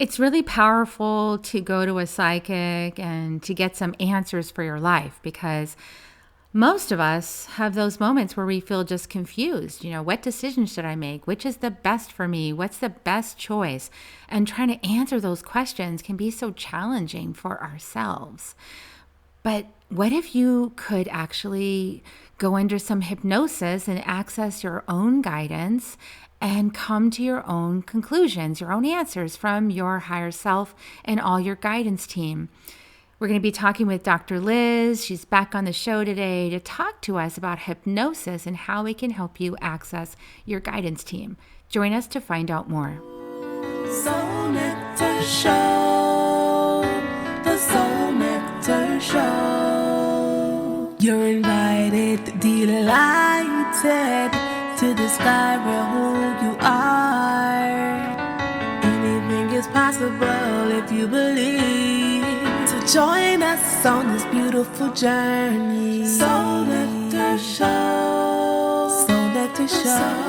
It's really powerful to go to a psychic and to get some answers for your life because most of us have those moments where we feel just confused. What decision should I make? Which is the best for me? What's the best choice? And trying to answer those questions can be so challenging for ourselves. But what if you could actually go under some hypnosis and access your own guidance and come to your own conclusions, your own answers from your higher self and all your guidance team? We're going to be talking with Dr. Liz. She's back on the show today to talk to us about hypnosis and how we can help you access your guidance team. Join us to find out more. Soul Nectar Show, the Soul Nectar Show. You're invited, delighted to discover who you are. Anything is possible if you believe. So join us on this beautiful journey. Soul Nectar Show. Soul Nectar Show.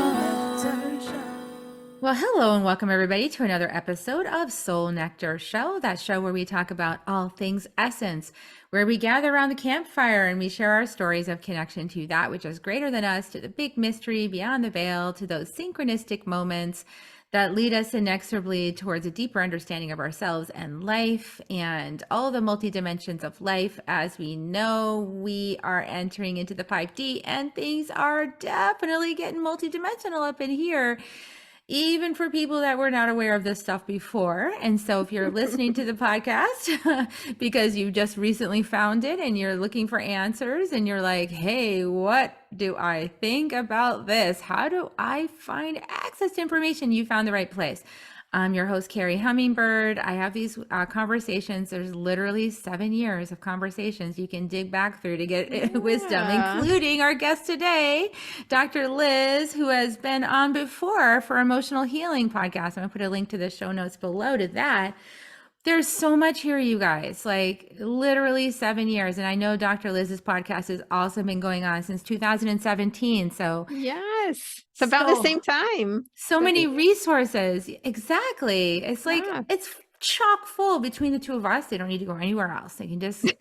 Well, hello and welcome everybody to another episode of Soul Nectar Show, that show where we talk about all things essence, where we gather around the campfire and we share our stories of connection to that which is greater than us, to the big mystery beyond the veil, to those synchronistic moments that lead us inexorably towards a deeper understanding of ourselves and life and all the multi-dimensions of life. As we know, we are entering into the 5D and things are definitely getting multi-dimensional up in here, even for people that were not aware of this stuff before. And so if you're listening to the podcast because you just recently found it and you're looking for answers and you're like, hey, what do I think about this? How do I find access to information? You found the right place. I'm your host, Carrie Hummingbird. I have these conversations. There's literally 7 years of conversations you can dig back through to get wisdom, including our guest today, Dr. Liz, who has been on before for Emotional Healing Podcast. I'm going to put a link to the show notes below to that. There's so much here, you guys, like literally 7 years. And I know Dr. Liz's podcast has also been going on since 2017. So yes, it's about the same time. So many resources. Exactly. It's like, it's chock full between the two of us. They don't need to go anywhere else. They can just,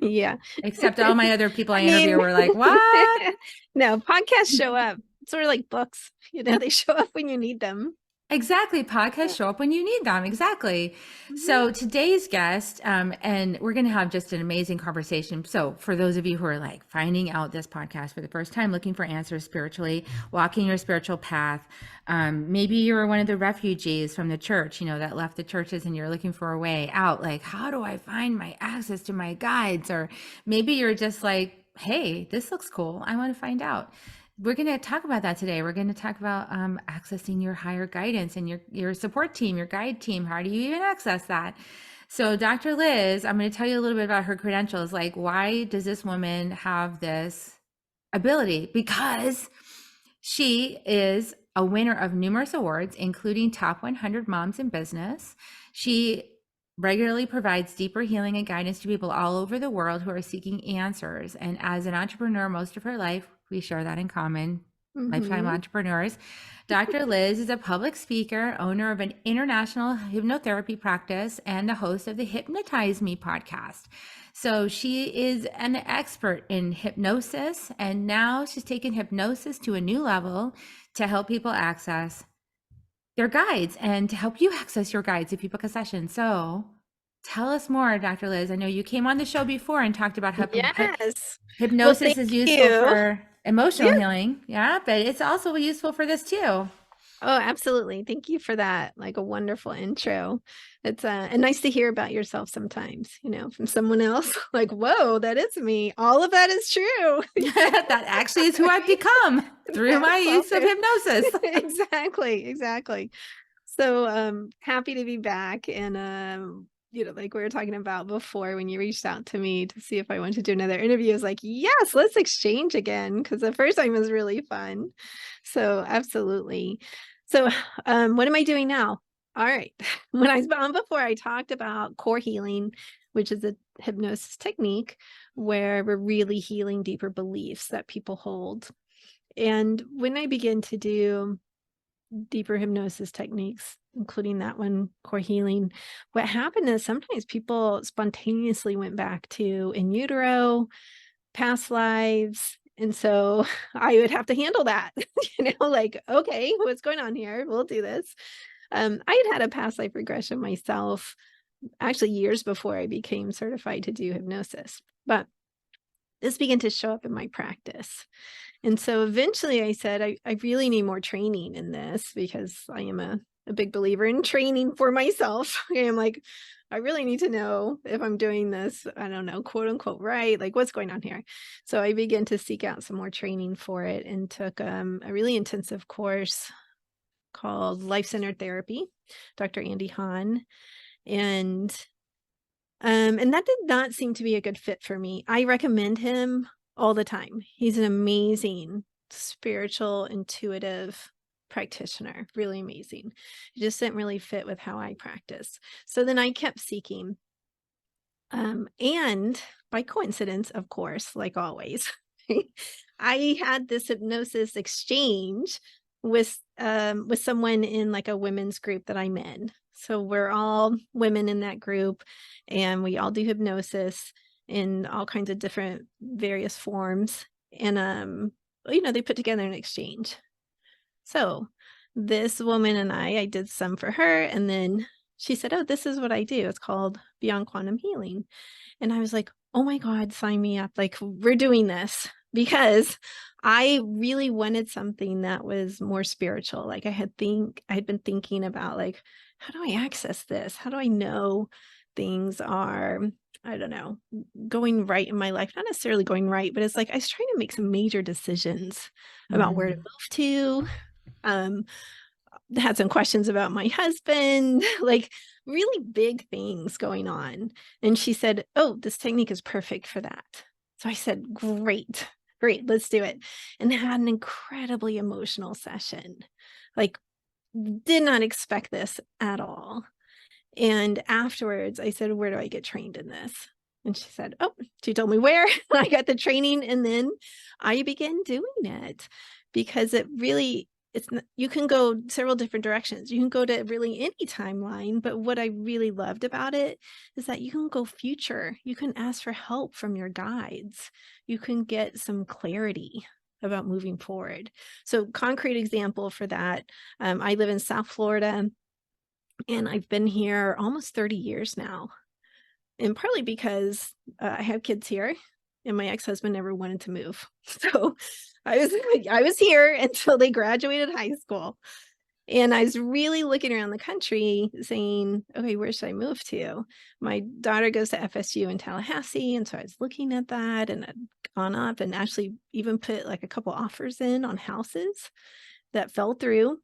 yeah. Except all my other people I interview were like, what? No, podcasts show up. Sort of like books, they show up when you need them. Exactly. Podcasts show up when you need them. Exactly. Mm-hmm. So today's guest, and we're going to have just an amazing conversation. So for those of you who are like finding out this podcast for the first time, looking for answers spiritually, walking your spiritual path, maybe you're one of the refugees from the church, that left the churches and you're looking for a way out. Like, how do I find my access to my guides? Or maybe you're just like, hey, this looks cool. I want to find out. We're going to talk about that today. We're going to talk about accessing your higher guidance and your support team, your guide team. How do you even access that? So Dr. Liz, I'm going to tell you a little bit about her credentials. Like, why does this woman have this ability? Because she is a winner of numerous awards, including Top 100 Moms in Business. She regularly provides deeper healing and guidance to people all over the world who are seeking answers. And as an entrepreneur most of her life, we share that in common, lifetime entrepreneurs. Dr. Liz is a public speaker, owner of an international hypnotherapy practice, and the host of the Hypnotize Me podcast. So she is an expert in hypnosis, and now she's taken hypnosis to a new level to help people access their guides and to help you access your guides if you book a session. So tell us more, Dr. Liz. I know you came on the show before and talked about how hypnosis is useful for emotional healing. Yeah, but it's also useful for this too. Oh, absolutely. Thank you for that. Like a wonderful intro. It's and nice to hear about yourself sometimes, from someone else. Like, whoa, that is me. All of that is true. That actually is who I've become through my use of hypnosis. Exactly. So happy to be back. And like we were talking about before, when you reached out to me to see if I wanted to do another interview, I was like, yes, let's exchange again, because the first time was really fun. So absolutely. So what am I doing now? All right. When I was on before, I talked about core healing, which is a hypnosis technique where we're really healing deeper beliefs that people hold. And when I begin to do deeper hypnosis techniques, including that one, core healing. What happened is sometimes people spontaneously went back to in utero, past lives. And so I would have to handle that, like, okay, what's going on here? We'll do this. I had a past life regression myself, actually years before I became certified to do hypnosis, but this began to show up in my practice. And so eventually I said, I really need more training in this because I am a big believer in training for myself. I am like, I really need to know if I'm doing this, I don't know, quote unquote, right? Like what's going on here? So I began to seek out some more training for it and took a really intensive course called Life-Centered Therapy, Dr. Andy Hahn. And that did not seem to be a good fit for me. I recommend him all the time. He's an amazing spiritual, intuitive practitioner, really amazing. It just didn't really fit with how I practice. So then I kept seeking. And by coincidence, of course, like always, I had this hypnosis exchange with someone in like a women's group that I'm in. So we're all women in that group and we all do hypnosis in all kinds of different various forms. And they put together an exchange. So this woman and I did some for her, and then she said, "Oh, this is what I do. It's called Beyond Quantum Healing." And I was like, "Oh my God, sign me up. Like, we're doing this." Because I really wanted something that was more spiritual. Like I had been thinking about like, how do I access this? How do I know things are, I don't know, going right in my life? Not necessarily going right, but it's like I was trying to make some major decisions about where to Mm. move to. Um, had some questions about my husband, like really big things going on. And she said, "Oh, this technique is perfect for that." So I said, "Great, great, let's do it." And had an incredibly emotional session. Like, did not expect this at all. And afterwards, I said, "Where do I get trained in this?" And she said, "Oh," she told me where. I got the training, and then I began doing it because it really, you can go several different directions. You can go to really any timeline, but what I really loved about it is that you can go future. You can ask for help from your guides. You can get some clarity about moving forward. So concrete example for that, I live in South Florida. And I've been here almost 30 years now. And partly because I have kids here and my ex-husband never wanted to move. So I was here until they graduated high school. And I was really looking around the country saying, okay, where should I move to? My daughter goes to FSU in Tallahassee. And so I was looking at that and I'd gone up and actually even put like a couple offers in on houses that fell through.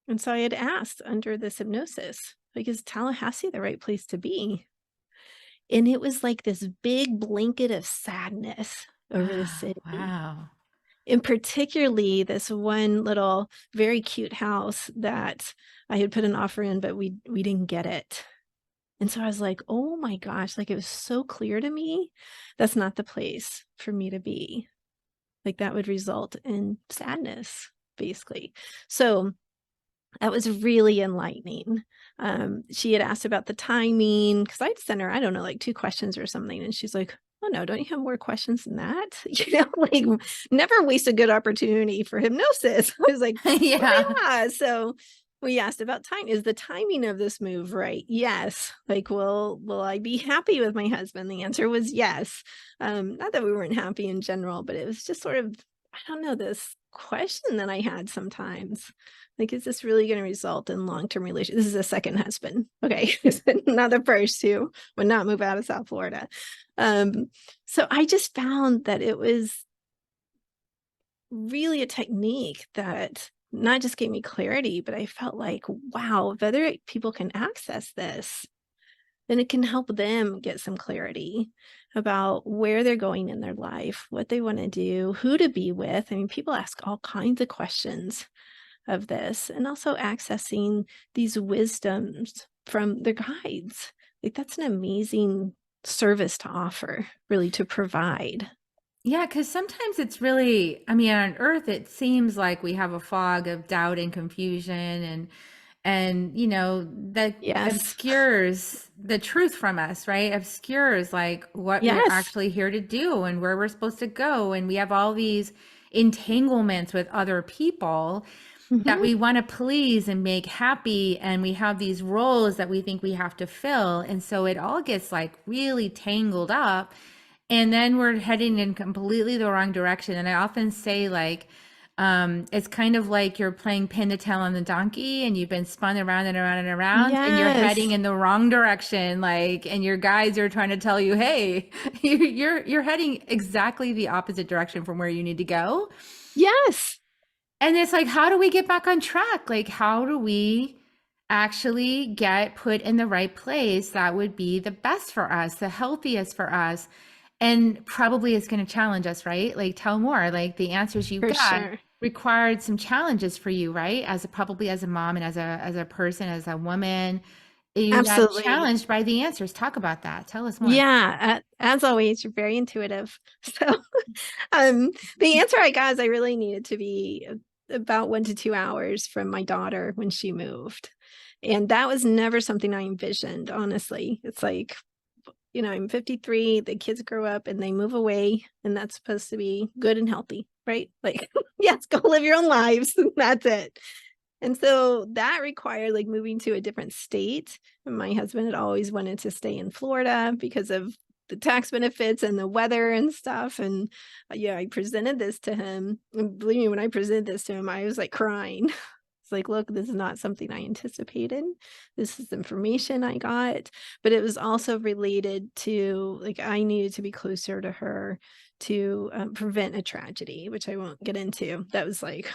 And so I had asked under this hypnosis, like, is Tallahassee the right place to be? And it was like this big blanket of sadness over the Oh, city. wow. And particularly this one little very cute house that I had put an offer in, but we didn't get it. And so I was like, oh my gosh, like it was so clear to me that's not the place for me to be. Like that would result in sadness, basically. So that was really enlightening. She had asked about the timing because I'd sent her, I don't know, like 2 questions or something. And she's like, "Oh no, don't you have more questions than that?" Like never waste a good opportunity for hypnosis. I was like, "Oh Yeah. yeah." So we asked about time. Is the timing of this move right? Yes. Like, will I be happy with my husband? The answer was yes. Not that we weren't happy in general, but it was just sort of, I don't know, this question that I had sometimes. Like, is this really going to result in long-term relations? This is a second husband. Okay. Not the first who would not move out of South Florida. So I just found that it was really a technique that not just gave me clarity, but I felt like, wow, if other people can access this, then it can help them get some clarity about where they're going in their life, what they want to do, who to be with. I mean, people ask all kinds of questions of this, and also accessing these wisdoms from their guides. Like that's an amazing service to offer, really to provide. Yeah, because sometimes it's really, I mean, on earth, it seems like we have a fog of doubt and confusion and that Yes. obscures the truth from us, right? Obscures like what we're Yes. actually here to do and where we're supposed to go. And we have all these entanglements with other people that Hmm. we want to please and make happy, and we have these roles that we think we have to fill, and so it all gets like really tangled up, and then we're heading in completely the wrong direction. And I often say like it's kind of like you're playing pin the tail on the donkey and you've been spun around and around and around and you're heading Yes. in the wrong direction, like, and your guides are trying to tell you, hey, you're heading exactly the opposite direction from where you need to go. Yes. And it's like, how do we get back on track? Like, how do we actually get put in the right place that would be the best for us, the healthiest for us? And probably it's going to challenge us, right? Like, tell more. Like, the answers you For got sure. required some challenges for you, right? Probably as a mom and as a person, as a woman, you got Absolutely. challenged by the answers. Talk about that. Tell us more. Yeah. As always, you're very intuitive. So, the answer I got is I really needed to be about 1 to 2 hours from my daughter when she moved. And that was never something I envisioned, honestly. It's like, I'm 53, the kids grow up and they move away, and that's supposed to be good and healthy, right? Like, yes, go live your own lives. That's it. And so that required like moving to a different state. And my husband had always wanted to stay in Florida because of the tax benefits and the weather and stuff. And yeah, I presented this to him. And believe me, when I presented this to him, I was like crying. It's like, look, this is not something I anticipated. This is information I got, but it was also related to like I needed to be closer to her to prevent a tragedy, which I won't get into. That was like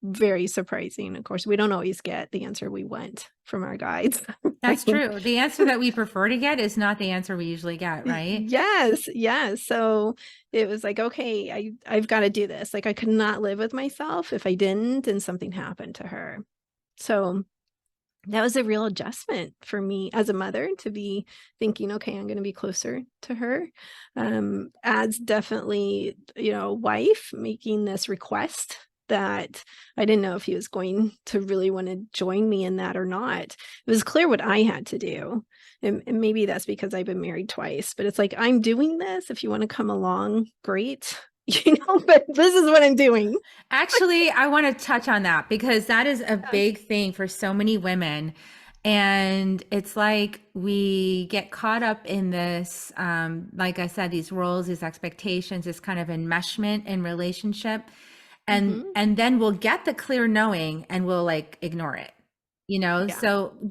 very surprising. Of course, we don't always get the answer we want from our guides. That's true. The answer that we prefer to get is not the answer we usually get, right? Yes, yes. So it was like, okay, I've got to do this. Like I could not live with myself if I didn't and something happened to her. So that was a real adjustment for me as a mother to be thinking, okay, I'm going to be closer to her. As definitely, wife making this request that I didn't know if he was going to really want to join me in that or not. It was clear what I had to do. And maybe that's because I've been married twice, but it's like, I'm doing this. If you want to come along, great. But this is what I'm doing. Actually, I want to touch on that because that is a Yeah. big thing for so many women. And it's like we get caught up in this, like I said, these roles, these expectations, this kind of enmeshment in relationship. Mhm. And then we'll get the clear knowing and we'll like ignore it, Yeah. So Oh,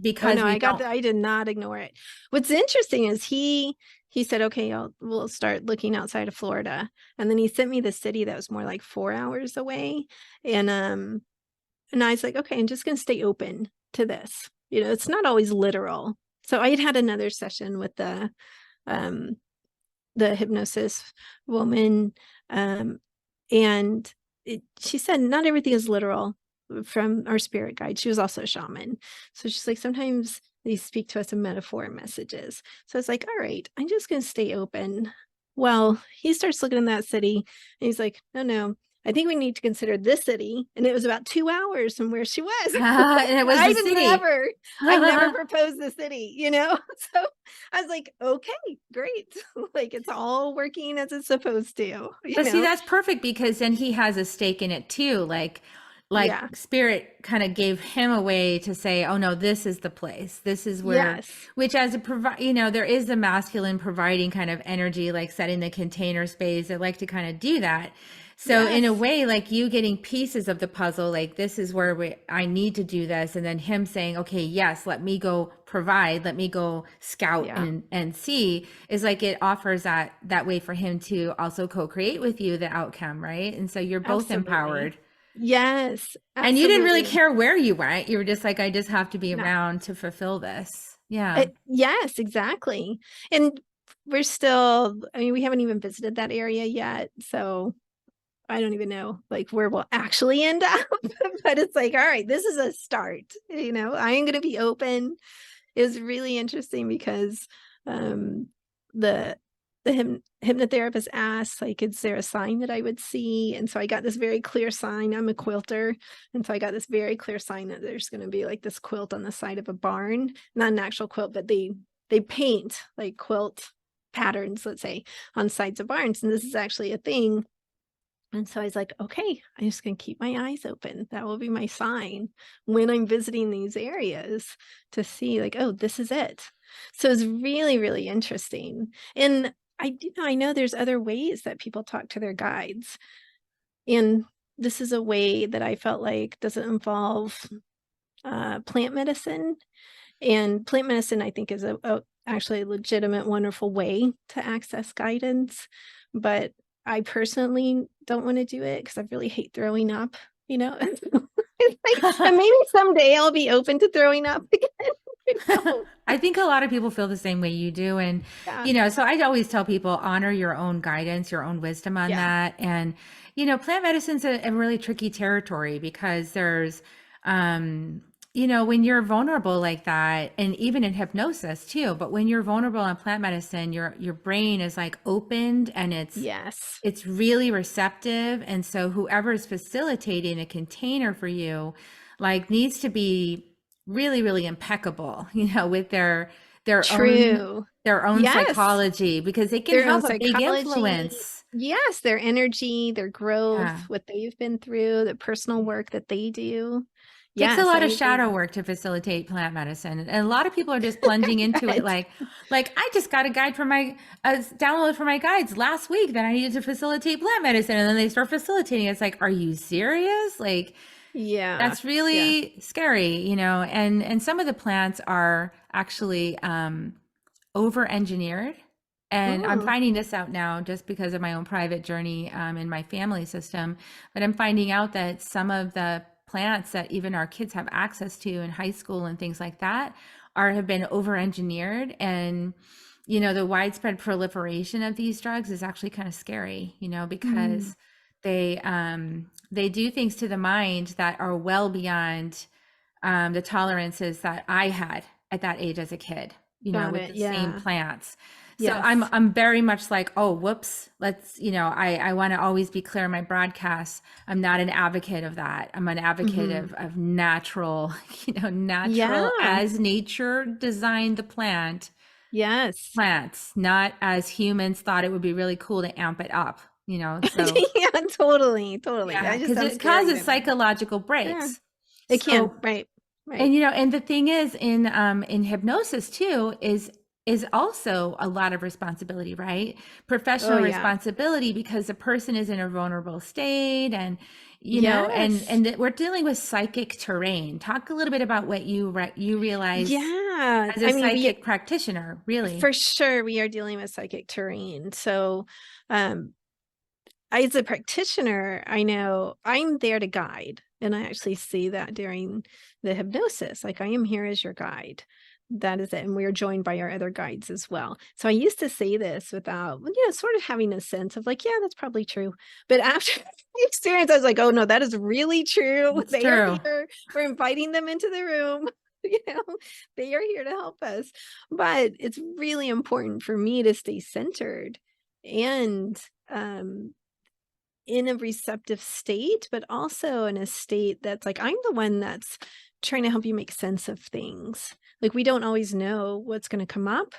because no, we don't. I did not ignore it. What's interesting is he said, "Okay, we'll start looking outside of Florida." And then he sent me the city that was more like 4 hours away, and, I was like, "Okay, I'm just gonna stay open to this." It's not always literal. So I had had another session with um, the hypnosis woman, um, and she said, "Not everything is literal." From our spirit guide, she was also a shaman, so she's like, sometimes they speak to us in metaphor and messages. So it's like, all right, I'm just going to stay open. Well, he starts looking in that city and he's like, no, no, I think we need to consider this city. And it was about 2 hours from where she was. And it was I the didn't city. ever, I never proposed the city. So I was like, okay, great. Like it's all working as it's supposed to, But see, that's perfect because then he has a stake in it too. Like Yeah. spirit kind of gave him a way to say, "Oh no, this is the place. This is where." Yes. Which, as a provide, there is the masculine providing kind of energy, like setting the container space. I like to kind of do that. So in a Yes. way, like you getting pieces of the puzzle, like this is where I need to do this, and then him saying, "Okay, yes, let me go provide, let me go scout Yeah. and see," is like it offers that way for him to also co-create with you the outcome, right? And so you're both Absolutely. empowered. Yes, And you didn't really absolutely. care where you went. You were just like, I just have to be No. around to fulfill this. Yeah. Yes, exactly. And we're still, I mean, we haven't even visited that area yet, so I don't even know, like, where we'll actually end up, but it's like, "All right, this is a start," I am gonna be open. It was really interesting because, um, the the hypnotherapist asked, like, is there a sign that I would see? And so I got this very clear sign. I'm a quilter. And so I got this very clear sign that there's going to be like this quilt on the side of a barn, not an actual quilt, but they paint like quilt patterns, let's say, on sides of barns. And this is actually a thing. And so I was like, okay, I'm just going to keep my eyes open. That will be my sign when I'm visiting these areas to see, like, oh, this is it. So it's really, really interesting. And I know there's other ways that people talk to their guides. And this is a way that I felt like doesn't involve plant medicine. And plant medicine, I think, is actually a legitimate, wonderful way to access guidance. But I personally don't want to do it because I really hate throwing up, you know? It's like, and maybe someday I'll be open to throwing up again. You know? I think a lot of people feel the same way you do. And, Yeah. so I always tell people honor your own guidance, your own wisdom on Yeah. that. And, plant medicine's a really tricky territory because there's, when you're vulnerable like that, and even in hypnosis too, but when you're vulnerable in plant medicine, your brain is like opened and Yes. it's really receptive. And so whoever is facilitating a container for you, like, needs to be really, really impeccable, with their True. own Yes. psychology, because they can Their own have a big psychology. influence. Yes, their energy, their growth, Yeah. what they've been through, the personal work that they do. Takes a Yes, I lot of agree. shadow work to facilitate plant medicine. And a lot of people are just plunging into it Bet. like I just got a guide for my download for my guides last week that I needed to facilitate plant medicine. And then they start facilitating. It's like, are you serious? Like, Yeah. that's Yeah. really scary, and some of the plants are actually over engineered. And I'm Mm, finding this out now just because of my own private journey in my family system. But I'm finding out that some of the plants that even our kids have access to in high school and things like that have been over engineered. And, the widespread proliferation of these drugs is actually kind of scary, mm, because they do things to the mind that are well beyond the tolerances that I had at that age as a kid, got with it. the same Yeah. plants. So I'm Yes. I'm very much like, oh, whoops, let's, I want to always be clear in my broadcasts. I'm not an advocate of that. I'm an advocate Hmm. of natural, natural Yeah. as nature designed the Yes. plants, not as humans thought it would be really cool to amp it up, so Yeah, totally. Totally. yeah, That just because sounds it scary causes to me. psychological Yeah. breaks. It can. So, Right. Right. and and the thing is, in hypnosis too, is also a lot of responsibility, right? Oh, Professional yeah. responsibility, because the person is in a vulnerable state. And Yes. and that we're dealing with psychic terrain. Talk a little bit about what you realize Yeah. as a I mean, psychic practitioner, really. for sure, we are dealing with psychic terrain. So, um, as a practitioner, I know I'm there to guide, and I actually see that during the hypnosis. Like, I am here as your guide. That is it. And we are joined by our other guides as well. So I used to say this without, sort of having a sense of like, yeah, that's probably true. But after the experience, I was like, oh no, that is really true. It's They are true. here. We're inviting them into the room. You know, they are here to help us. But it's really important for me to stay centered and in a receptive state, but also in a state that's like, I'm the one that's trying to help you make sense of things. Like, we don't always know what's going to come up.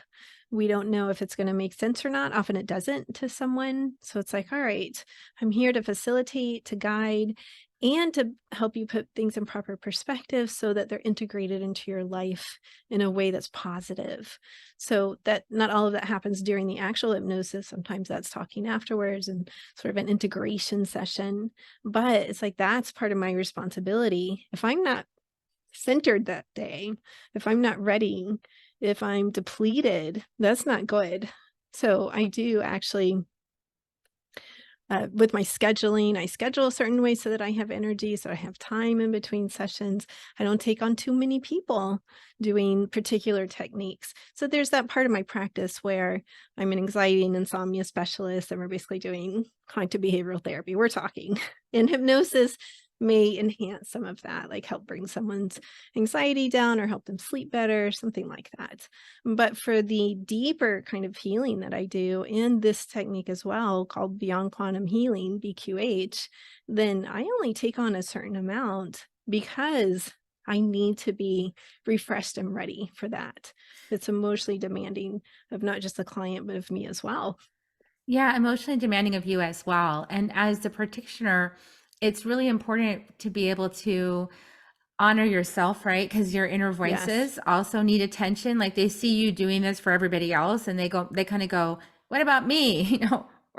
We don't know if it's going to make sense or not. Often it doesn't to someone. So it's like, all right, I'm here to facilitate, to guide, and to help you put things in proper perspective so that they're integrated into your life in a way that's positive. So that not all of that happens during the actual hypnosis. Sometimes that's talking afterwards and sort of an integration session. But it's like, that's part of my responsibility. If I'm not centered that day, if I'm not ready, if I'm depleted, that's not good. So I do actually, with my scheduling, I schedule a certain way so that I have energy, so I have time in between sessions. I don't take on too many people doing particular techniques. So there's that part of my practice where I'm an anxiety and insomnia specialist, and we're basically doing cognitive behavioral therapy. We're talking in hypnosis. may enhance some of that, like help bring someone's anxiety down or help them sleep better, something like that. But for the deeper kind of healing that I do in this technique as well, called Beyond Quantum Healing, BQH, then I only take on a certain amount because I need to be refreshed and ready for that. It's emotionally demanding of not just the client, but of me as well. Yeah, emotionally demanding of you as well. And as the practitioner, it's really important to be able to honor yourself, right? Because your inner Yes. voices also need attention. Like they see you doing this for everybody else and they kind of go, what about me?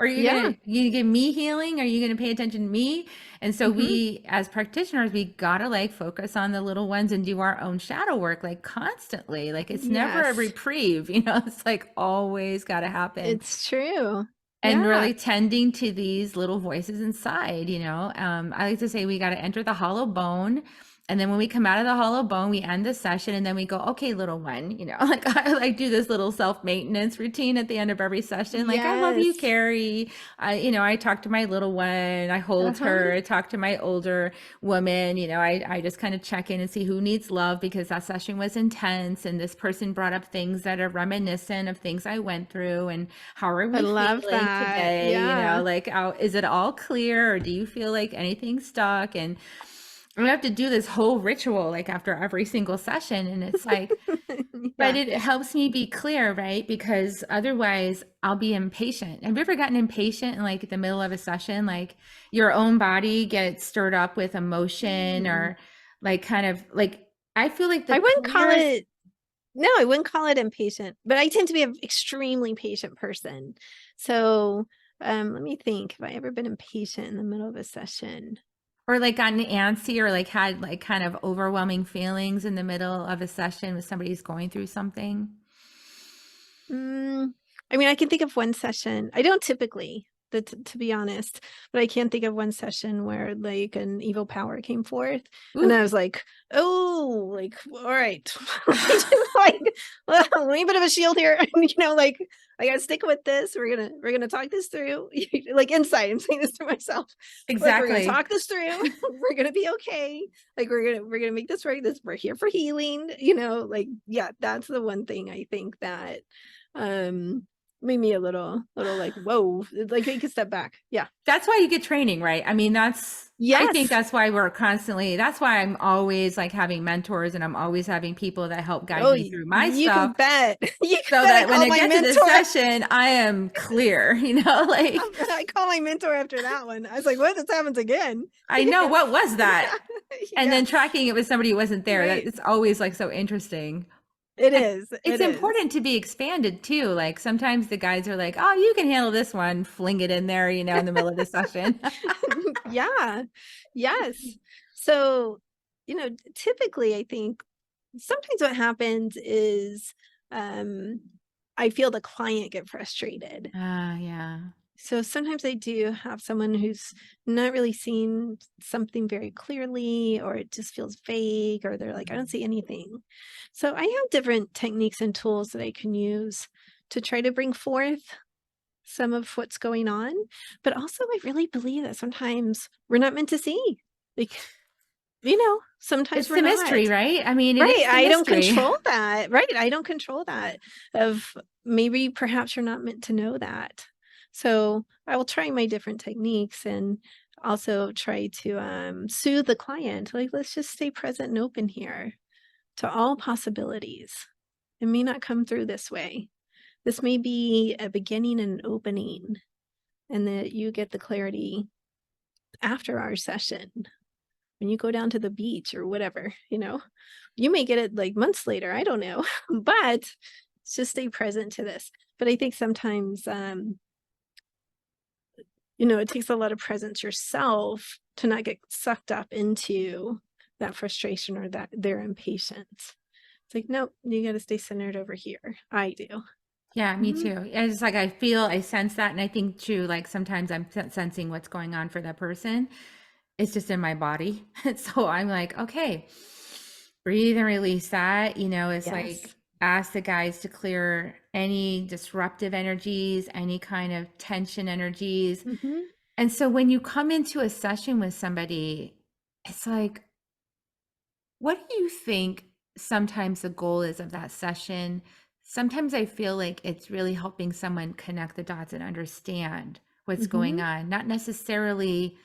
Are you Yeah. you give me healing? Are you gonna pay attention to me? And so Hmm. we as practitioners, we gotta like focus on the little ones and do our own shadow work like constantly. Like it's never a Yes. reprieve, it's like always gotta happen. It's true. And Yeah. really tending to these little voices inside, I like to say we got to enter the hollow bone. And then when we come out of the hollow bone, we end the session and then we go, okay, little one, like I like do this little self-maintenance routine at the end of every session. Like, I love you, Yes. Carrie. I talk to my little one, I hold her, Uh-huh. I talk to my older woman, I just kind of check in and see who needs love because that session was intense. And this person brought up things that are reminiscent of things I went through. And how are I we love feeling that. today? Yeah. Like, is it all clear or do you feel like anything's stuck? And I have to do this whole ritual like after every single session. And it's like, but Yeah. it helps me be clear, right? Because otherwise I'll be impatient. Have you ever gotten impatient in like the middle of a session? Like your own body gets stirred up with emotion Mm. or like kind of like, I feel like the I wouldn't call clearest. it No, I wouldn't call it impatient, but I tend to be an extremely patient person. So, let me think. Have I ever been impatient in the middle of a session? Or like gotten antsy or like had like kind of overwhelming feelings in the middle of a session with somebody who's going through something. Mm, I mean, I can think of one session. I don't typically, to be honest, but I can think of one session where like an evil power came forth, and Ooh. I was like, "Oh, like all right, let me do like a little bit of a shield here, and like I gotta stick with this. We're gonna talk this through, like inside. I'm saying this to myself, like we're gonna Exactly. talk this through. We're gonna be okay. Like we're gonna make this right. This We're here for healing. Like yeah, that's the one thing I think that um made me a little like whoa, like take a step back. Yeah. That's why you get training, right? I mean, I think Yes. that's why that's why I'm always like having mentors and I'm always having people that help guide Oh, me through my you can stuff bet. You can so bet I that when call I my get to the mentor. session, I am clear, like I call my mentor after that one. I was like, what? This happens again. I know what was that? Yeah. And Yeah. then tracking it with somebody who wasn't there. That Right. it's always like so interesting. It And is. it's It is. important to be expanded too. Like sometimes the guys are like, "Oh, you can handle this one." Fling it in there, in the middle of the session. Yeah. Yes. So, typically I think sometimes what happens is um I feel the client get frustrated. Ah, yeah. So sometimes I do have someone who's not really seeing something very clearly, or it just feels vague, or they're like, I don't see anything. So I have different techniques and tools that I can use to try to bring forth some of what's going on. But also, I really believe that sometimes we're not meant to see. Like, sometimes It's we're the mystery, not. right? I mean, it Right. is the I don't mystery. control that. Right. I don't control that. Of maybe perhaps you're not meant to know that. So I will try my different techniques and also try to soothe the client. Like, let's just stay present and open here to all possibilities. It may not come through this way. This may be a beginning and an opening, and that you get the clarity after our session when you go down to the beach or whatever. You may get it like months later, I don't know. But just stay present to this. But I think sometimes it takes a lot of presence yourself to not get sucked up into that frustration or that their impatience. It's like, nope, you got to stay centered over here. I do. Yeah, me Mhm. too. It's like I sense that, and I think too, like sometimes I'm sensing what's going on for that person. It's just in my body. So I'm like, okay, breathe and release that. It's like Yes. ask the guys to clear any disruptive energies, any kind of tension energies. Hmm. And so when you come into a session with somebody, it's like, what do you think sometimes the goal is of that session? Sometimes I feel like it's really helping someone connect the dots and understand what's going Mhm. on, not necessarily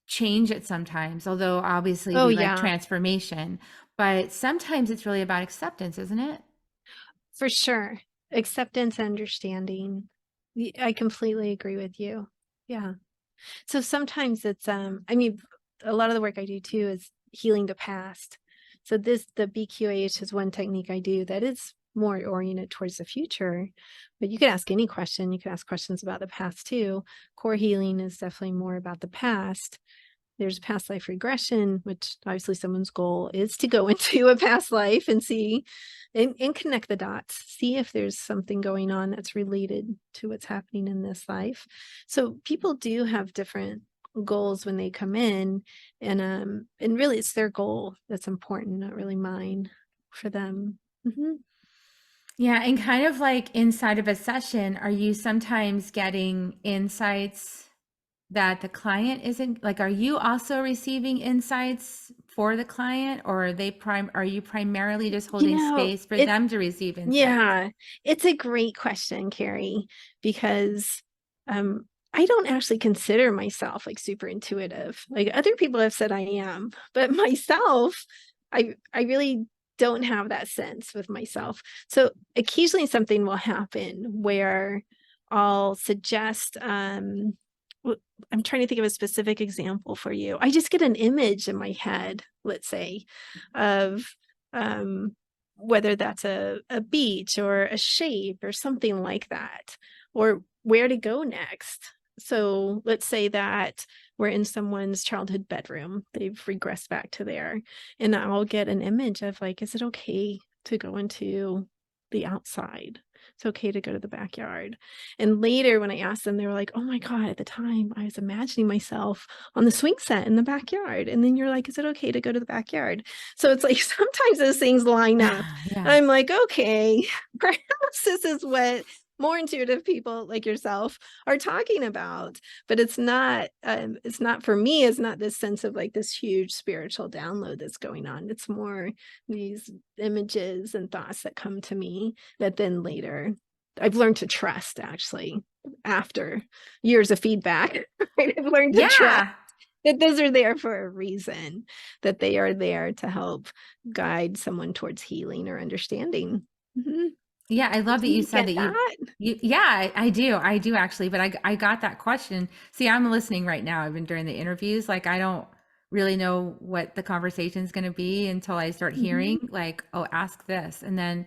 change it sometimes, although obviously Oh, we like yeah, transformation, but sometimes it's really about acceptance, isn't it? for sure. Acceptance, understanding. I completely agree with you. Yeah. So sometimes it's I mean, a lot of the work I do too is healing the past. So the BQAH is one technique I do that is more oriented towards the future. But you could ask any question. You could ask questions about the past too. Core healing is definitely more about the past. There's past life regression, which obviously someone's goal is to go into a past life and see and connect the dots, see if there's something going on that's related to what's happening in this life. So people do have different goals when they come in, and really it's their goal that's important, not really mine for them. Mhm. Yeah, and kind of like inside of a session, are you sometimes getting insights that the client isn't like, are you also receiving insights for the client, or are you primarily just You holding know, space for it them to receive insights? Yeah, it's a great question, Carrie, because I don't actually consider myself like super intuitive. Like other people have said I am, but myself, I really don't have that sense with myself. So occasionally something will happen where I'll suggest I'm trying to think of a specific example for you. I just get an image in my head, let's say, of um whether that's a beach or a shape or something like that, or where to go next. So let's say that we're in someone's childhood bedroom, they've regressed back to there, and I'll get an image of like, is it okay to go into the outside? It's okay to go to the backyard. And later, when I asked them, they were like, oh my God, at the time I was imagining myself on the swing set in the backyard. And then you're like, is it okay to go to the backyard? So it's like sometimes those things line up. Yeah. I'm like, okay, perhaps this is what more intuitive people like yourself are talking about. But it's not for me, it's not this sense of like this huge spiritual download that's going on. It's more these images and thoughts that come to me that then later I've learned to trust actually after years of feedback. Right? I've learned to trust Yeah. that those are there for a reason, that they are there to help guide someone towards healing or understanding. Mhm. Yeah, I love Do that you you said get that that? yeah, I do. I do actually, but I got that question. See, I'm listening right now. I've been during the interviews. Like, I don't really know what the conversation is going to be until I start Mhm. hearing, like, oh, ask this. And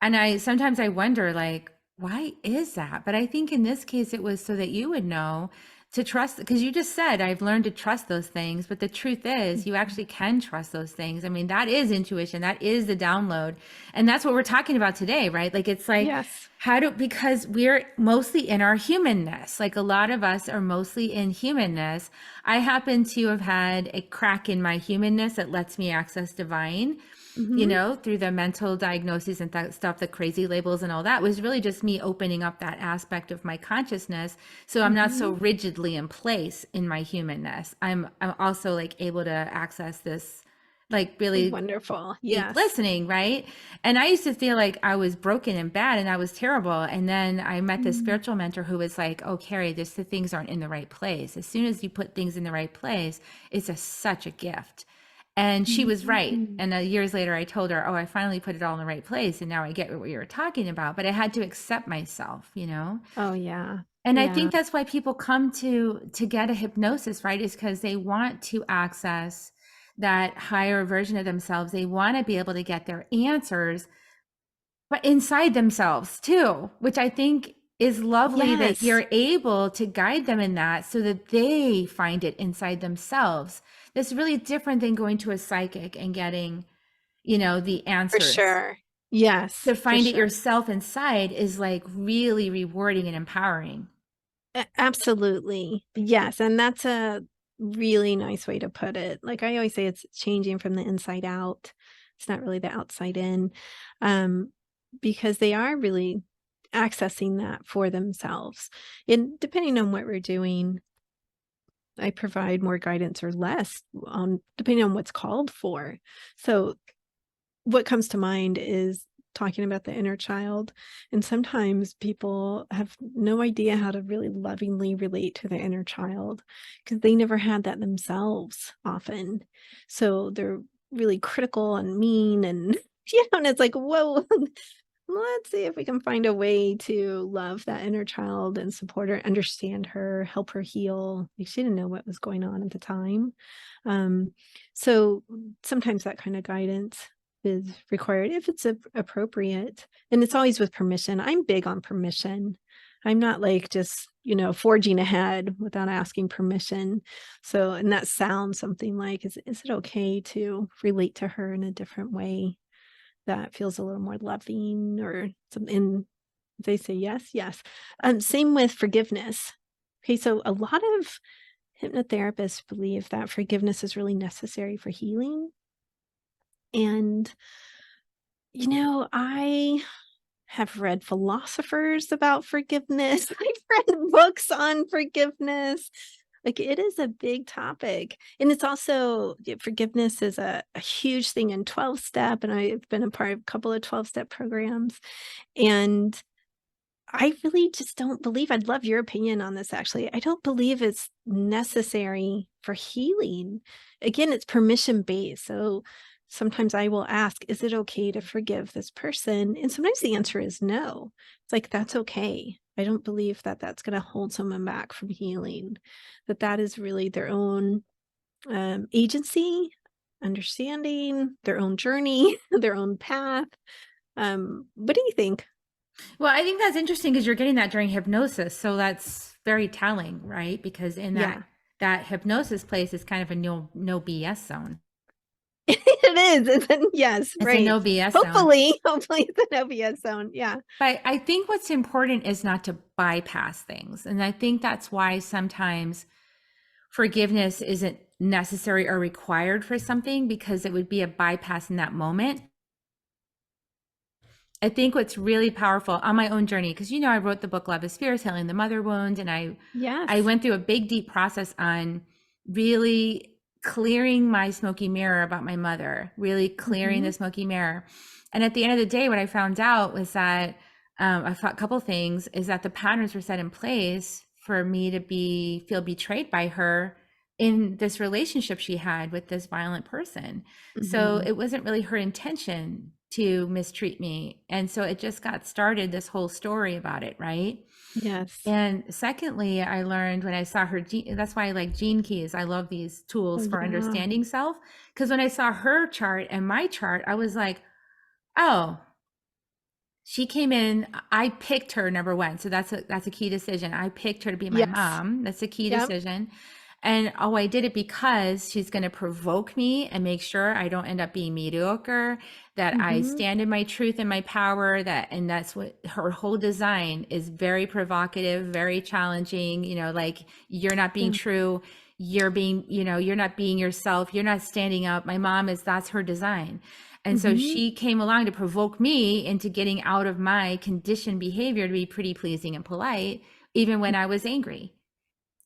I sometimes I wonder, like, why is that? But I think in this case, it was so that you would know to trust, because you just said, I've learned to trust those things. But the truth is, you Mhm. actually can trust those things. I mean, that is intuition, that is the download. And that's what we're talking about today, right? Like, it's like, Yes. because we're mostly in our humanness. Like, a lot of us are mostly in humanness. I happen to have had a crack in my humanness that lets me access divine, Mhm. through the mental diagnoses and stuff, the crazy labels and all that was really just me opening up that aspect of my consciousness. So I'm not so Mhm. rigidly in place in my humanness. I'm also like able to access this, like, really Wonderful. deep Yes. listening, right? And I used to feel like I was broken and bad and I was terrible. And then I met this Mm. spiritual mentor who was like, oh, Carrie, just the things aren't in the right place. As soon as you put things in the right place, it's such a gift. And she was right. Mhm. And years later, I told her, oh, I finally put it all in the right place. And now I get what you were talking about. But I had to accept myself. Oh, yeah. And I Yeah. think that's why people come to get a hypnosis, right? Is because they want to access that higher version of themselves. They want to be able to get their answers, but inside themselves too, which I think is lovely that Yes. you're able to guide them in that so that they find it inside themselves. That's really different than going to a psychic and getting, the For answers. sure. Yes, To for find it sure. yourself inside is like really rewarding and empowering. Absolutely. Yes, and that's a really nice way to put it. Like I always say, it's changing from the inside out. It's not really the outside in, um, because they are really accessing that for themselves. And depending on what we're doing, I provide more guidance or less on depending on what's called for. So what comes to mind is talking about the inner child. And sometimes people have no idea how to really lovingly relate to the inner child because they never had that themselves often. So they're really critical and mean and and it's like, whoa, let's see if we can find a way to love that inner child and support her, understand her, help her heal. Like she didn't know what was going on at the time. Um, so sometimes that kind of guidance is required if it's appropriate. And it's always with permission. I'm big on permission. I'm not like just, forging ahead without asking permission. So, and that sounds something like, is it okay to relate to her in a different way that feels a little more loving or something? And they say yes, yes. Same with forgiveness. Okay, so a lot of hypnotherapists believe that forgiveness is really necessary for healing. And, I have read philosophers about forgiveness. I've read books on forgiveness. Like it is a big topic. And it's also forgiveness is a huge thing in 12 step. And I've been a part of a couple of 12-step programs. And I really just don't believe, I'd love your opinion on this actually. I don't believe it's necessary for healing. Again, it's permission based. So sometimes I will ask, is it okay to forgive this person? And sometimes the answer is no. It's like, that's okay. I don't believe that that's going to hold someone back from healing, that is really their own agency, understanding, their own journey, their own path. What do you think? Well, I think that's interesting because you're getting that during hypnosis. So that's very telling, right? Because in that Yeah. that hypnosis place is kind of a no BS zone. It is. Yes, It's a right. no BS zone. Hopefully it's an OBS zone. Yeah. But I think what's important is not to bypass things. And I think that's why sometimes forgiveness isn't necessary or required for something because it would be a bypass in that moment. I think what's really powerful on my own journey, because I wrote the book Love is Fierce, Healing the Mother Wound, and I Yes. went through a big, deep process on really clearing my smoky mirror about my mother, really clearing the smoky mirror. And at the end of the day, what I found out was that a couple things is that the patterns were set in place for me to feel betrayed by her in this relationship she had with this violent person. So Mhm. it wasn't really her intention to mistreat me. And so it just got started, this whole story about it, right? Yes. And secondly, I learned when I saw her, that's why I like gene keys. I love these Oh, tools for yeah. understanding self. Because when I saw her chart and my chart, I was like, oh, she came in, I picked her, number one. So that's a key decision. I picked her to be my Yes. mom. That's a key Yep. decision. And I did it because she's going to provoke me and make sure I don't end up being mediocre, that I Mhm. stand in my truth and my power, and that's what her whole design is, very provocative, very challenging, like you're not being Yeah. true. You're not being yourself. You're not standing up. My mom that's her design. And so Mhm. she came along to provoke me into getting out of my conditioned behavior to be pretty pleasing and polite, even when I was angry.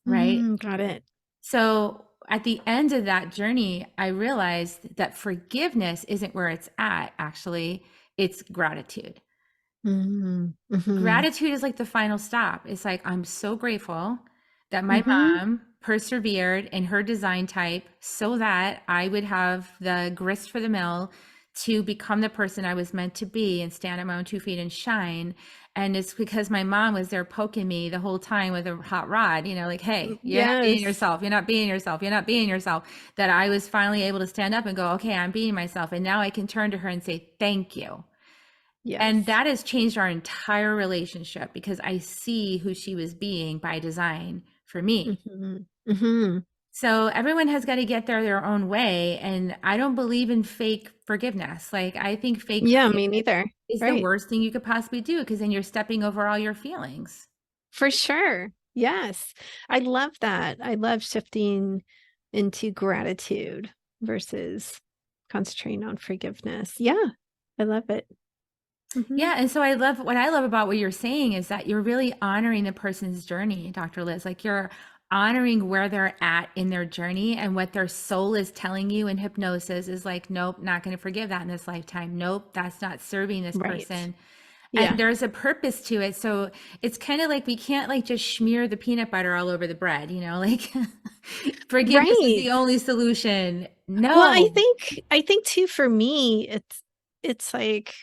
Right. Got it. So at the end of that journey, I realized that forgiveness isn't where it's at, actually, it's gratitude. Mhm. Gratitude is like the final stop. It's like, I'm so grateful that my Mhm. mom persevered in her design type so that I would have the grist for the mill to become the person I was meant to be and stand on my own 2 feet and shine. And it's because my mom was there poking me the whole time with a hot rod, like, hey, you're not being Yes. yourself. You're not being yourself. You're not being yourself. That I was finally able to stand up and go, okay, I'm being myself. And now I can turn to her and say, thank you. And Yes. that has changed our entire relationship because I see who she was being by design for me. Mhm. Mhm. So everyone has got to get their own way. And I don't believe in fake forgiveness. Like, I think fake Yeah, me forgiveness neither. is the Right. worst thing you could possibly do because then you're stepping over all your feelings. For sure. Yes. I love that. I love shifting into gratitude versus concentrating on forgiveness. Yeah. I love it. Mhm. Yeah. And so what I love about what you're saying is that you're really honoring the person's journey, Dr. Liz. Like, you're honoring where they're at in their journey and what their soul is telling you in hypnosis is like, nope, not going to forgive that in this lifetime. Nope, that's not serving this Right. person. And Yeah. there's a purpose to it. So it's kind of like we can't like just smear the peanut butter all over the bread, like forgiveness is Right. the only solution. Well, No. I think too, for me, it's like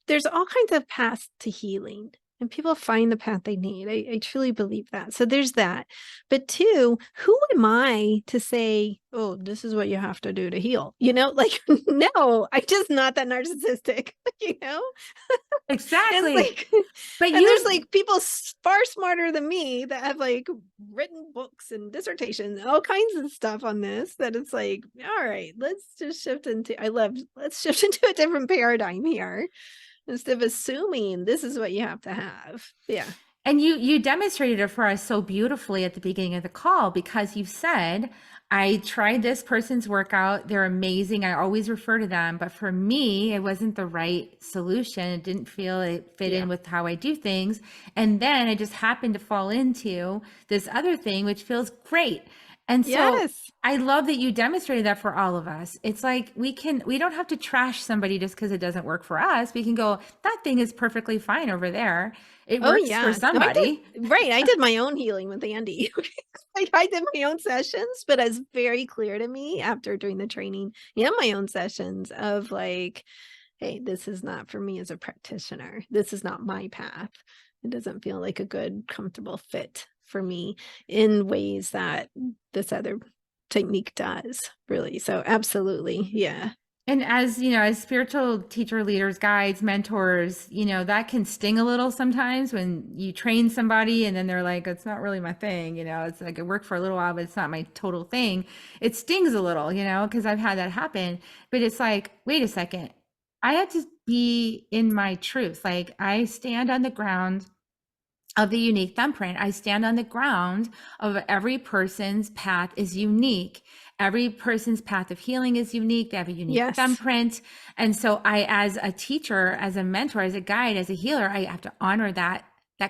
there's all kinds of paths to healing, and people find the path they need. I truly believe that. So there's that. But two, who am I to say, oh, this is what you have to do to heal? Like, no, I'm just not that narcissistic, you know? It's Exactly. like, But and there's you like people far smarter than me that have like written books and dissertations, all kinds of stuff on this, that it's like, all right, let's just let's shift into a different paradigm here instead of assuming this is what you have to have. Yeah. And you demonstrated it for us so beautifully at the beginning of the call because you said, I tried this person's workout. They're amazing. I always refer to them. But for me, it wasn't the right solution. It didn't feel it fit Yeah. in with how I do things. And then I just happened to fall into this other thing, which feels great. And so Yes. I love that you demonstrated that for all of us. It's like we don't have to trash somebody just because it doesn't work for us. We can go, that thing is perfectly fine over there. It Oh works for yeah. No, I somebody. did. Right. I did my own healing with Andy. Like, I did my own sessions, but it's very clear to me after doing the training and my own sessions of like, hey, this is not for me as a practitioner. This is not my path. It doesn't feel like a good, comfortable fit for me in ways that this other technique does, really. So absolutely. Yeah. And as as spiritual teacher, leaders, guides, mentors, that can sting a little sometimes when you train somebody and then they're like, it's not really my thing. It's like it worked for a little while, but it's not my total thing. It stings a little, because I've had that happen. But it's like, wait a second. I had to be in my truth. Like I stand on the ground of the unique thumbprint. I stand on the ground of every person's path is unique. Every person's path of healing is unique. They have a unique Yes. thumbprint. And so I, as a teacher, as a mentor, as a guide, as a healer, I have to honor that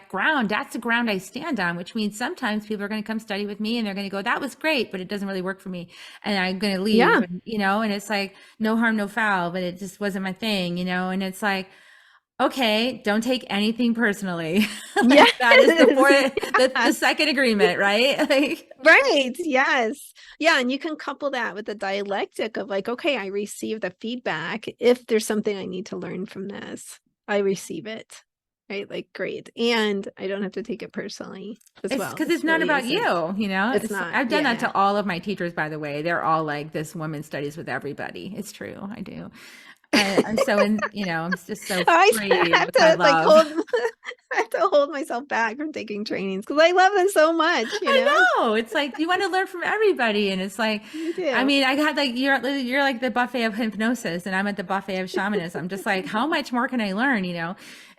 ground. That's the ground I stand on, which means sometimes people are going to come study with me and they're going to go, that was great, but it doesn't really work for me. And I'm going to leave, Yeah. and it's like no harm, no foul, but it just wasn't my thing, and it's like, okay, don't take anything personally. Yes. Like that is the second agreement, right? Like Right. Yes. Yeah. And you can couple that with the dialectic of like, okay, I receive the feedback. If there's something I need to learn from this, I receive it. Right. Like, great. And I don't have to take it personally as it's well. because This it's not really about isn't. you. It's not. I've done that Yeah. to all of my teachers, by the way. They're all like, this woman studies with everybody. It's true. I do. I'm so I'm just so I free have with my to like love. hold I have to hold myself back from taking trainings because I love them so much, I know. It's like you want to learn from everybody, and it's like, You I do. mean, I got like you're like the buffet of hypnosis, and I'm at the buffet of shamanism. I'm just like, how much more can I learn?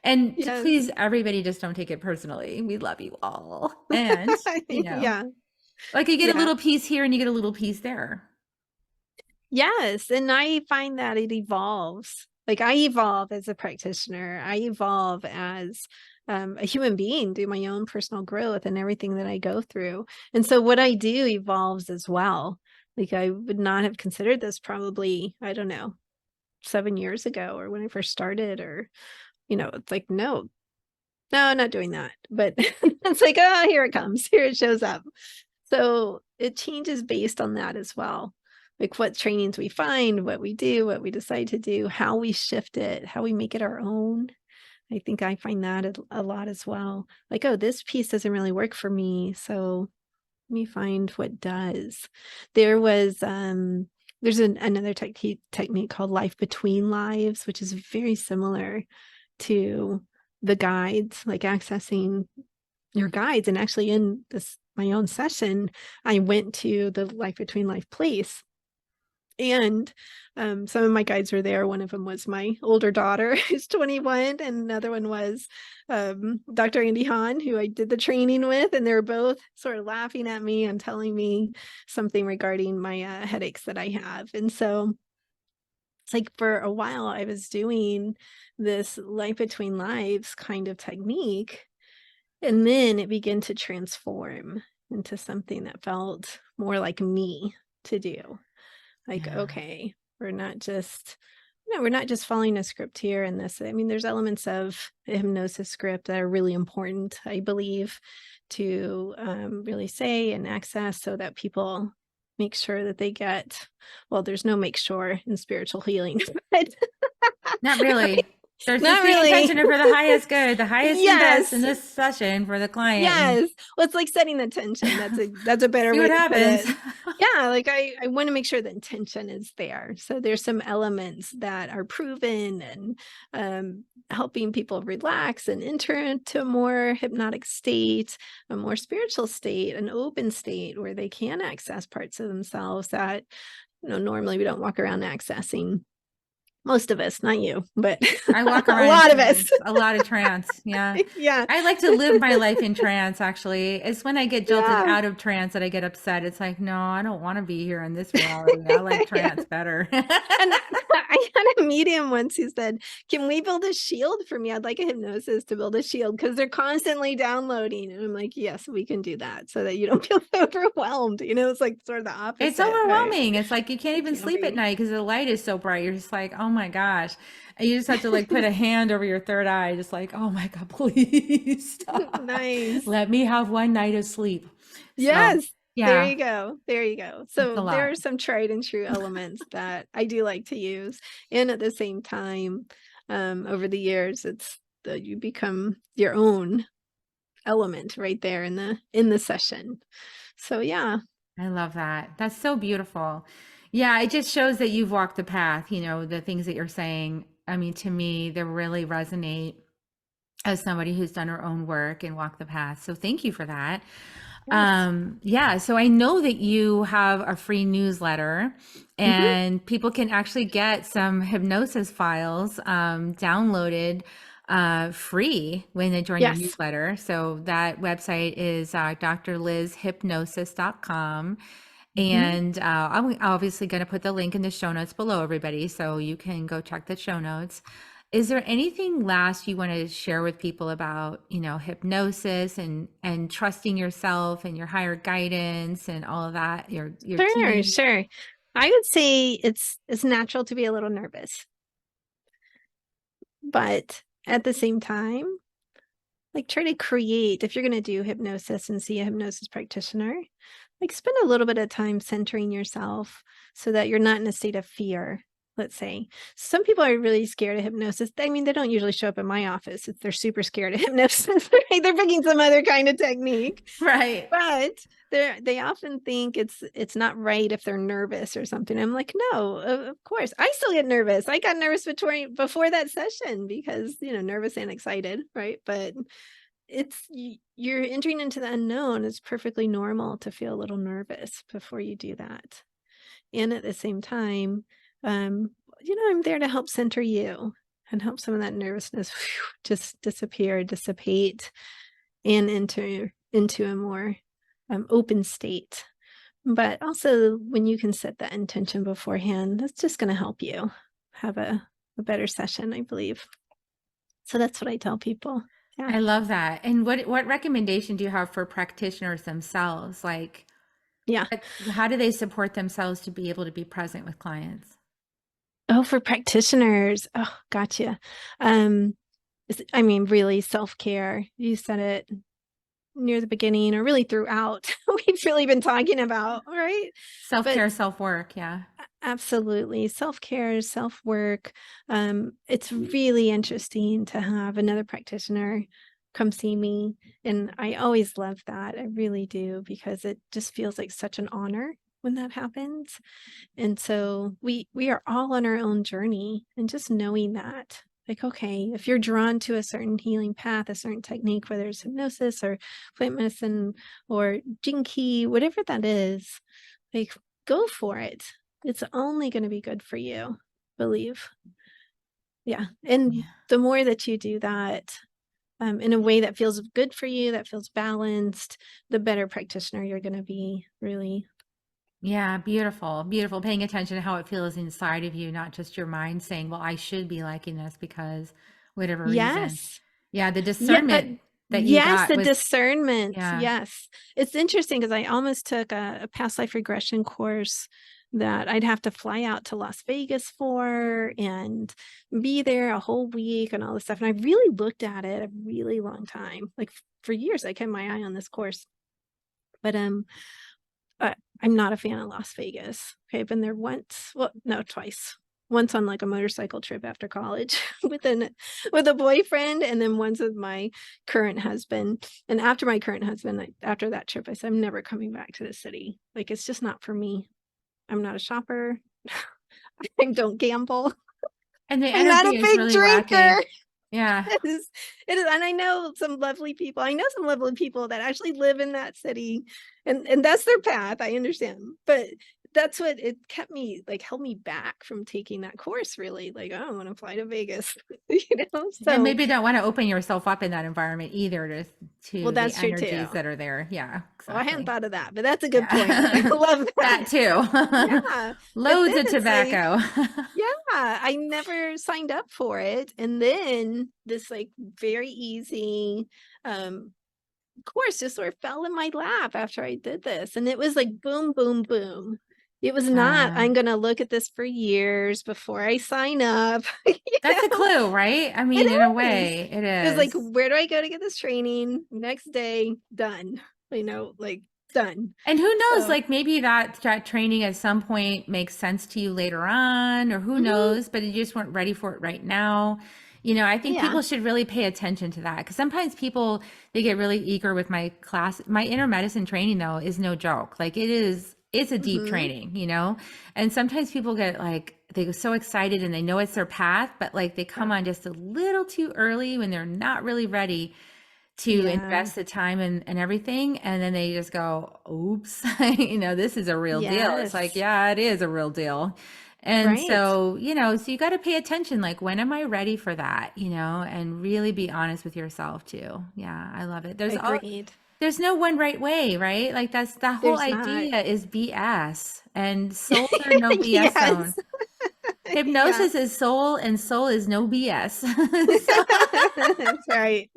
And to Yes. please everybody, just don't take it personally. We love you all, and Yeah. like you get a Yeah. little piece here, and you get a little piece there. Yes, and I find that it evolves. Like, I evolve as a practitioner. I evolve as a human being, do my own personal growth and everything that I go through. And so what I do evolves as well. Like, I would not have considered this probably, I don't know, 7 years ago or when I first started, or, it's like, no, not doing that. But it's like, oh, here it comes. Here it shows up. So it changes based on that as well. Like what trainings we find, what we do, what we decide to do, how we shift it, how we make it our own. I think I find that a lot as well. Like, oh, this piece doesn't really work for me. So let me find what does. There's another technique called life between lives, which is very similar to the guides, like accessing your guides. And actually in my own session, I went to the life between life place. And some of my guides were there. One of them was my older daughter, who's 21, and another one was Dr. Andy Hahn, who I did the training with. And they were both sort of laughing at me and telling me something regarding my headaches that I have. And so it's like for a while I was doing this life between lives kind of technique. And then it began to transform into something that felt more like me to do. Like, Yeah. okay, we're not just, we're not just following a script here and this. I mean, there's elements of a hypnosis script that are really important, I believe, to really say and access so that people make sure that they get, well, there's no make sure in spiritual healing, but Not really. There's just not the really. intention for the highest good, the highest and best in Yes. this session for the client. And Yes. Well, it's like setting the tension. That's a better see way what to put happens. it. Yeah, like I want to make sure the intention is there. So there's some elements that are proven and helping people relax and enter into a more hypnotic state, a more spiritual state, an open state where they can access parts of themselves that, normally we don't walk around accessing. Most of us, not you, but I walk a around in lot of us. trance, a lot of trance. Yeah. Yeah. I like to live my life in trance, actually. It's when I get jolted Yeah. out of trance that I get upset. It's like, no, I don't want to be here in this reality. I like Yeah. trance better. And I had a medium once who said, "Can we build a shield for me? I'd like a hypnosis to build a shield because they're constantly downloading." And I'm like, "Yes, we can do that so that you don't feel so overwhelmed." It's like sort of the It's opposite, right? overwhelming. It's like you can't It even can sleep at be. night because the light is so bright. You're just like, oh my gosh. And you just have to like put a hand over your third eye, just like, oh my God, please stop. Nice. Let me have one night of sleep. So, Yes. There yeah, you go. There you go. it's So a there lot. are some tried and true elements that I do like to use. And at the same time, over the years, it's that you become your own element right there in the session. So yeah. I love that. That's so beautiful. Yeah, it just shows that you've walked the path, the things that you're saying. I mean, to me, they really resonate as somebody who's done her own work and walked the path. So thank you for that. Yes. Yeah, so I know that you have a free newsletter Mhm. and people can actually get some hypnosis files downloaded free when they join your Yes. newsletter. So that website is drlizhypnosis.com. Mhm. And I'm obviously going to put the link in the show notes below, everybody, so you can go check the show notes. Is there anything last you want to share with people about, hypnosis and trusting yourself and your higher guidance and all of that, your Sure, team? sure. I would say it's natural to be a little nervous, but at the same time, like try to create, if you're going to do hypnosis and see a hypnosis practitioner, like spend a little bit of time centering yourself so that you're not in a state of fear. Let's say some people are really scared of hypnosis. I mean, they don't usually show up in my office if they're super scared of hypnosis, right? They're picking some other kind of technique. Right. But they often think it's not right if they're nervous or something. I'm like, no, of course. I still get nervous. I got nervous before that session because, nervous and excited, right? But you're entering into the unknown. It's perfectly normal to feel a little nervous before you do that. And at the same time, um, I'm there to help center you and help some of that nervousness just disappear, dissipate, and enter into a more open state. But also, when you can set that intention beforehand, that's just going to help you have a better session, I believe. So that's what I tell people. Yeah. I love that. And what recommendation do you have for practitioners themselves? Like, Yeah. how do they support themselves to be able to be present with clients? Oh, for practitioners. Oh, gotcha. Um, I mean, really self-care. You said it near the beginning or really throughout. We've really been talking about, right? But Self-care, self-work, yeah. absolutely. Self-care, self-work. It's really interesting to have another practitioner come see me. And I always love that. I really do, because it just feels like such an honor when that happens. And so we are all on our own journey, and just knowing that, like, okay, if you're drawn to a certain healing path, a certain technique, whether it's hypnosis or plant medicine or Jinki, whatever that is, like, go for it. It's only going to be good for you, believe. Yeah. And Yeah. the more that you do that, in a way that feels good for you, that feels balanced, the better practitioner you're going to be, really. Yeah, beautiful, beautiful. Paying attention to how it feels inside of you, not just your mind saying, well, I should be liking this because whatever reason. Yes. Yeah, the Yeah. But discernment. that you Yes, got the was, discernment. yeah. Yes. It's interesting because I almost took a past life regression course that I'd have to fly out to Las Vegas for and be there a whole week and all this stuff. And I really looked at it a really long time. Like for years, I kept my eye on this course. But I'm not a fan of Las Vegas. Okay, I've been there once. Well, no, twice. Once on like a motorcycle trip after college with a boyfriend, and then once with my current husband. And after my current husband, after that trip, I said, I'm never coming back to the city. Like it's just not for me. I'm not a shopper. I don't gamble. And the I'm not a energy is big really drinker. wacky. Yeah. It is, and I know some lovely people. I know some lovely people that actually live in that city, and that's their path. I understand, but that's what it kept me like held me back from taking that course. Really, like I don't want to fly to Vegas, you know. And So, maybe don't want to open yourself up in that environment either well, to the that's true energies too. that are there. Yeah, Well, I hadn't exactly. thought of that, but that's a good point. I Yeah. love That that. too. Yeah, but Loads then of it's like, tobacco. yeah, I never signed up for it. And then this like very easy course just sort of fell in my lap after I did this. And it was like boom, boom, boom. It was not, Uh, I'm gonna look at this for years before I sign up. You that's a know? clue, right? I mean, It in a is. way, it It was like, is. where do I go to get this training? Next day, done. You know, like done. And who knows, So like maybe that training at some point makes sense to you later on, or who mhm, knows, but you just weren't ready for it right now. I think yeah. people should really pay attention to that because sometimes people they get really eager with my class. My inner medicine training though is no joke. Like it's a deep Hmm. training. And sometimes people get like they get so excited and they know it's their path, but like they come on just a little too early when they're not really ready to Yeah. invest the time and everything. And then they just go, oops, this is a real deal. It's like, Yes. yeah, it is a real deal. And Right. so you got to pay attention. Like, when am I ready for that? And really be honest with yourself too. Yeah, I love it. Agreed. There's no one right way, right? Like that's the whole There's not. idea is BS and souls are no BS zone. Yes. Yeah. Hypnosis is soul and soul is no BS. So That's right.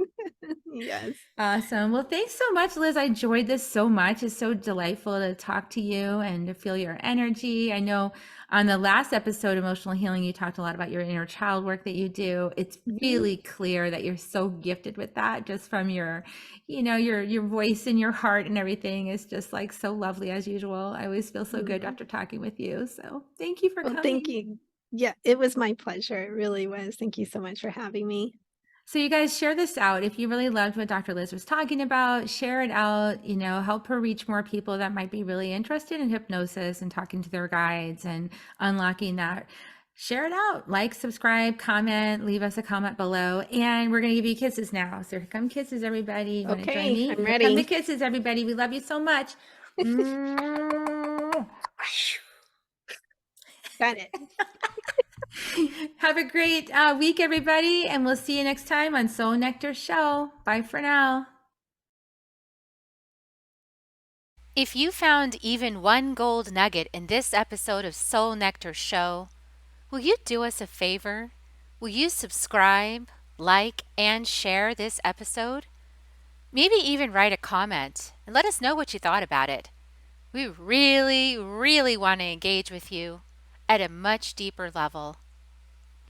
Yes. awesome. Well, thanks so much, Liz. I enjoyed this so much. It's so delightful to talk to you and to feel your energy. I know on the last episode, Emotional Healing, you talked a lot about your inner child work that you do. It's Mhm. really clear that you're so gifted with that just from your voice and your heart and everything is just like so lovely as usual. I always feel so good Mhm. after talking with you. So thank you for Well, thank coming. you. Yeah, it was my pleasure. It really was. Thank you so much for having me. So you guys share this out. If you really loved what Dr. Liz was talking about, share it out, help her reach more people that might be really interested in hypnosis and talking to their guides and unlocking that. Share it out, like, subscribe, comment, leave us a comment below. And we're going to give you kisses now. So here come kisses, everybody. You want to join Okay, me? I'm Here come the ready. kisses, everybody. We love you so much. Got it. Have a great week, everybody. And we'll see you next time on Soul Nectar Show. Bye for now. If you found even one gold nugget in this episode of Soul Nectar Show, will you do us a favor? Will you subscribe, like, and share this episode? Maybe even write a comment and let us know what you thought about it. We really, really want to engage with you at a much deeper level.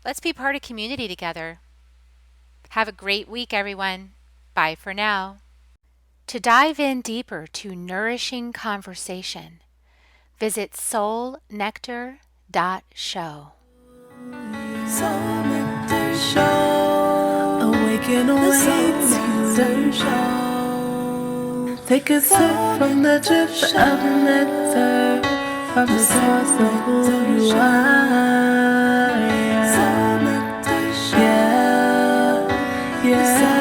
Let's be part of community together. Have a great week, everyone. Bye for now. To dive in deeper to nourishing conversation, visit soulnectar.show. Soul Nectar Show. Awaken away to show. Take a sip from the drip of nectar from the source of who you are. Yeah, yeah, yeah.